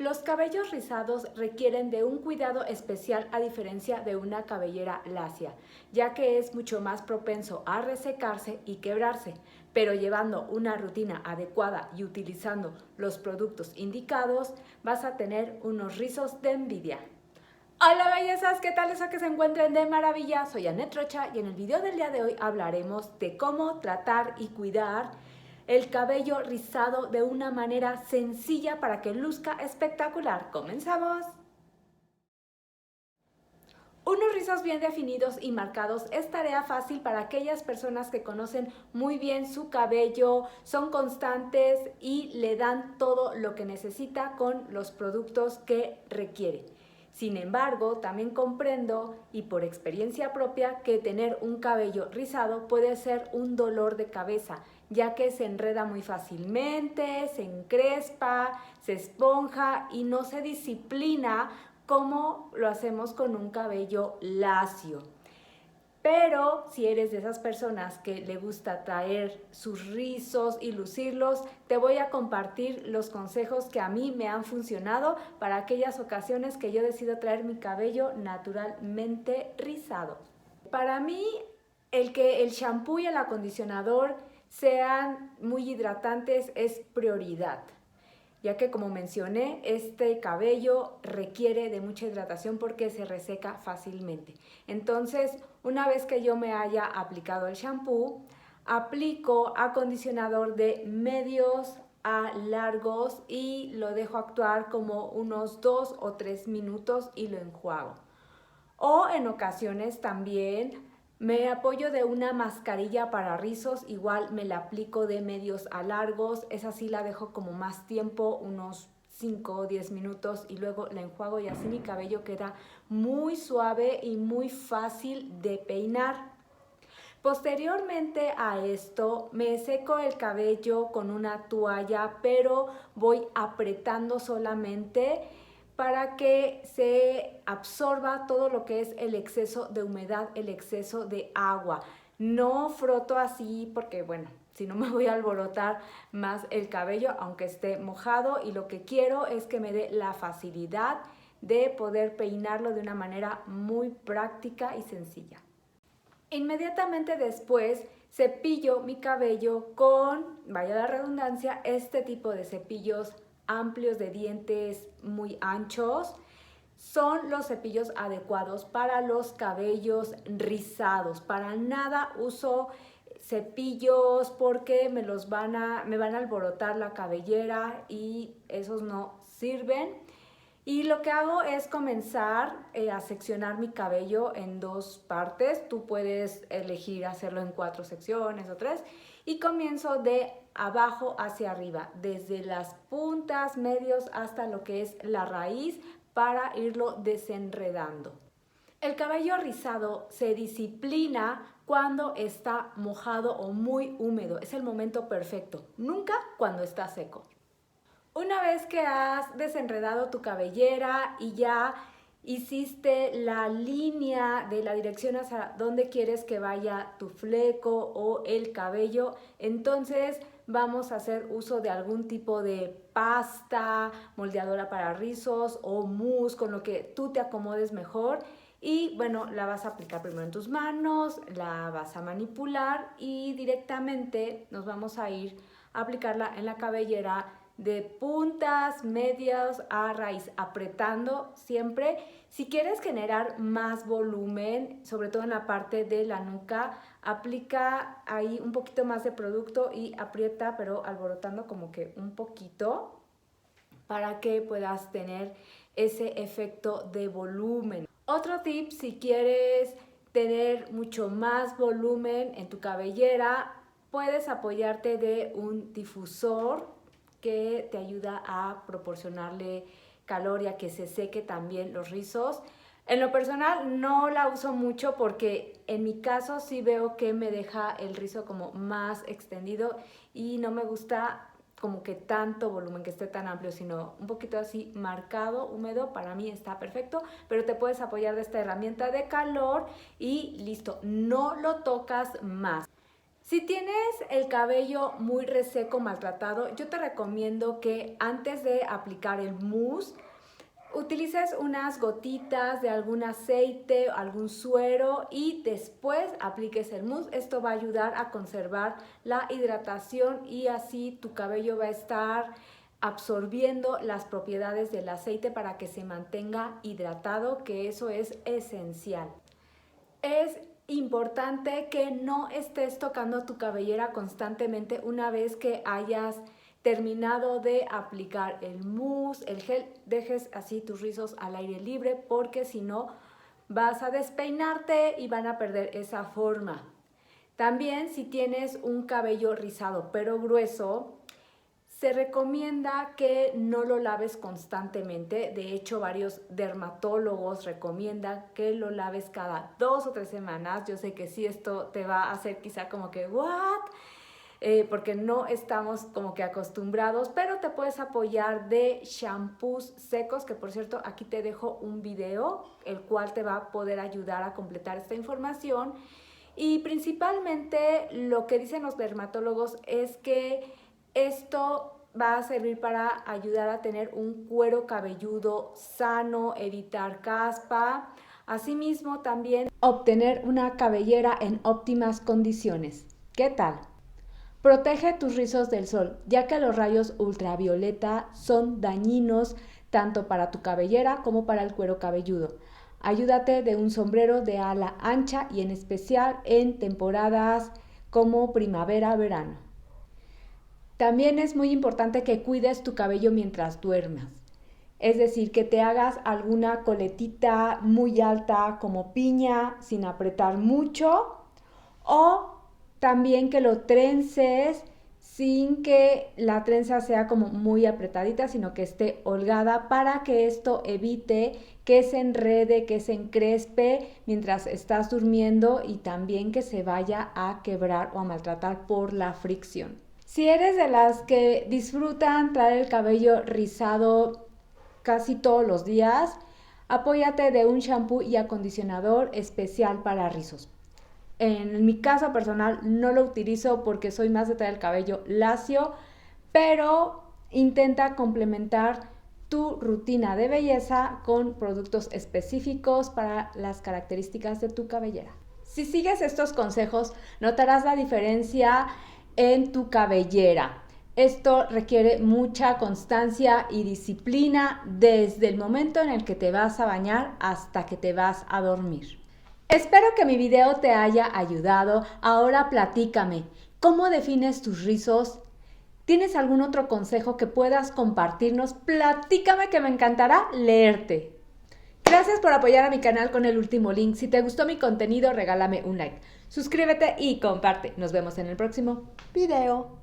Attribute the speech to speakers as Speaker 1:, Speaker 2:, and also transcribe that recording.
Speaker 1: Los cabellos rizados requieren de un cuidado especial a diferencia de una cabellera lacia, ya que es mucho más propenso a resecarse y quebrarse, pero llevando una rutina adecuada y utilizando los productos indicados, vas a tener unos rizos de envidia. Hola bellezas, ¿qué tal? Eso que se encuentren de maravilla. Soy Annette Rocha y en el video del día de hoy hablaremos de cómo tratar y cuidar el cabello rizado de una manera sencilla para que luzca espectacular. ¡Comenzamos! Unos rizos bien definidos y marcados es tarea fácil para aquellas personas que conocen muy bien su cabello, son constantes y le dan todo lo que necesita con los productos que requiere. Sin embargo, también comprendo y por experiencia propia que tener un cabello rizado puede ser un dolor de cabeza, ya que se enreda muy fácilmente, se encrespa, se esponja y no se disciplina como lo hacemos con un cabello lacio. Pero si eres de esas personas que le gusta traer sus rizos y lucirlos, te voy a compartir los consejos que a mí me han funcionado para aquellas ocasiones que yo decido traer mi cabello naturalmente rizado. Para mí, el que el shampoo y el acondicionador sean muy hidratantes es prioridad, ya que como mencioné, este cabello requiere de mucha hidratación porque se reseca fácilmente. Entonces, una vez que yo me haya aplicado el shampoo, aplico acondicionador de medios a largos y lo dejo actuar como unos 2 o 3 minutos y lo enjuago. O en ocasiones también me apoyo de una mascarilla para rizos, igual me la aplico de medios a largos, esa sí la dejo como más tiempo, unos 5 o 10 minutos y luego la enjuago y así mi cabello queda muy suave y muy fácil de peinar. Posteriormente a esto me seco el cabello con una toalla, pero voy apretando solamente para que se absorba todo lo que es el exceso de humedad, el exceso de agua. No froto así porque, bueno, si no me voy a alborotar más el cabello aunque esté mojado, y lo que quiero es que me dé la facilidad de poder peinarlo de una manera muy práctica y sencilla. Inmediatamente después cepillo mi cabello con, vaya la redundancia, este tipo de cepillos amplios de dientes muy anchos. Son los cepillos adecuados para los cabellos rizados. Para nada uso cepillos porque me van a alborotar la cabellera y esos no sirven. Y lo que hago es comenzar a seccionar mi cabello en dos partes. Tú puedes elegir hacerlo en 4 secciones o 3. Y comienzo de abajo hacia arriba, desde las puntas, medios hasta lo que es la raíz, para irlo desenredando. El cabello rizado se disciplina cuando está mojado o muy húmedo. Es el momento perfecto, nunca cuando está seco. Una vez que has desenredado tu cabellera y ya hiciste la línea de la dirección hacia donde quieres que vaya tu fleco o el cabello, entonces vamos a hacer uso de algún tipo de pasta, moldeadora para rizos o mousse, con lo que tú te acomodes mejor. Y bueno, la vas a aplicar primero en tus manos, la vas a manipular y directamente nos vamos a ir a aplicarla en la cabellera de puntas, medios a raíz, apretando siempre. Si quieres generar más volumen, sobre todo en la parte de la nuca, aplica ahí un poquito más de producto y aprieta, pero alborotando como que un poquito para que puedas tener ese efecto de volumen. Otro tip, si quieres tener mucho más volumen en tu cabellera, puedes apoyarte de un difusor que te ayuda a proporcionarle calor y a que se seque también los rizos. En lo personal no la uso mucho porque en mi caso sí veo que me deja el rizo como más extendido y no me gusta como que tanto volumen, que esté tan amplio, sino un poquito así marcado, húmedo. Para mí está perfecto, pero te puedes apoyar de esta herramienta de calor y listo, no lo tocas más. Si tienes el cabello muy reseco, maltratado, yo te recomiendo que antes de aplicar el mousse, utilices unas gotitas de algún aceite, algún suero y después apliques el mousse. Esto va a ayudar a conservar la hidratación y así tu cabello va a estar absorbiendo las propiedades del aceite para que se mantenga hidratado, que eso es esencial. Es importante que no estés tocando tu cabellera constantemente una vez que hayas terminado de aplicar el mousse, el gel. Dejes así tus rizos al aire libre porque si no vas a despeinarte y van a perder esa forma. También si tienes un cabello rizado pero grueso, se recomienda que no lo laves constantemente. De hecho, varios dermatólogos recomiendan que lo laves cada 2 o 3 semanas. Yo sé que sí, esto te va a hacer quizá como que, ¿what? Porque no estamos como que acostumbrados, pero te puedes apoyar de shampoos secos, que por cierto aquí te dejo un video, el cual te va a poder ayudar a completar esta información. Y principalmente lo que dicen los dermatólogos es que esto va a servir para ayudar a tener un cuero cabelludo sano, evitar caspa, asimismo también obtener una cabellera en óptimas condiciones. ¿Qué tal? Protege tus rizos del sol, ya que los rayos ultravioleta son dañinos tanto para tu cabellera como para el cuero cabelludo. Ayúdate de un sombrero de ala ancha y en especial en temporadas como primavera-verano. También es muy importante que cuides tu cabello mientras duermas. Es decir, que te hagas alguna coletita muy alta como piña sin apretar mucho, o también que lo trences sin que la trenza sea como muy apretadita, sino que esté holgada para que esto evite que se enrede, que se encrespe mientras estás durmiendo y también que se vaya a quebrar o a maltratar por la fricción. Si eres de las que disfrutan traer el cabello rizado casi todos los días, apóyate de un shampoo y acondicionador especial para rizos. En mi caso personal no lo utilizo porque soy más de traer el cabello lacio, pero intenta complementar tu rutina de belleza con productos específicos para las características de tu cabellera. Si sigues estos consejos, notarás la diferencia en tu cabellera. Esto requiere mucha constancia y disciplina desde el momento en el que te vas a bañar hasta que te vas a dormir. Espero que mi video te haya ayudado. Ahora platícame, ¿cómo defines tus rizos? ¿Tienes algún otro consejo que puedas compartirnos? Platícame, que me encantará leerte. Gracias por apoyar a mi canal con el último link. Si te gustó mi contenido, regálame un like. Suscríbete y comparte. Nos vemos en el próximo video.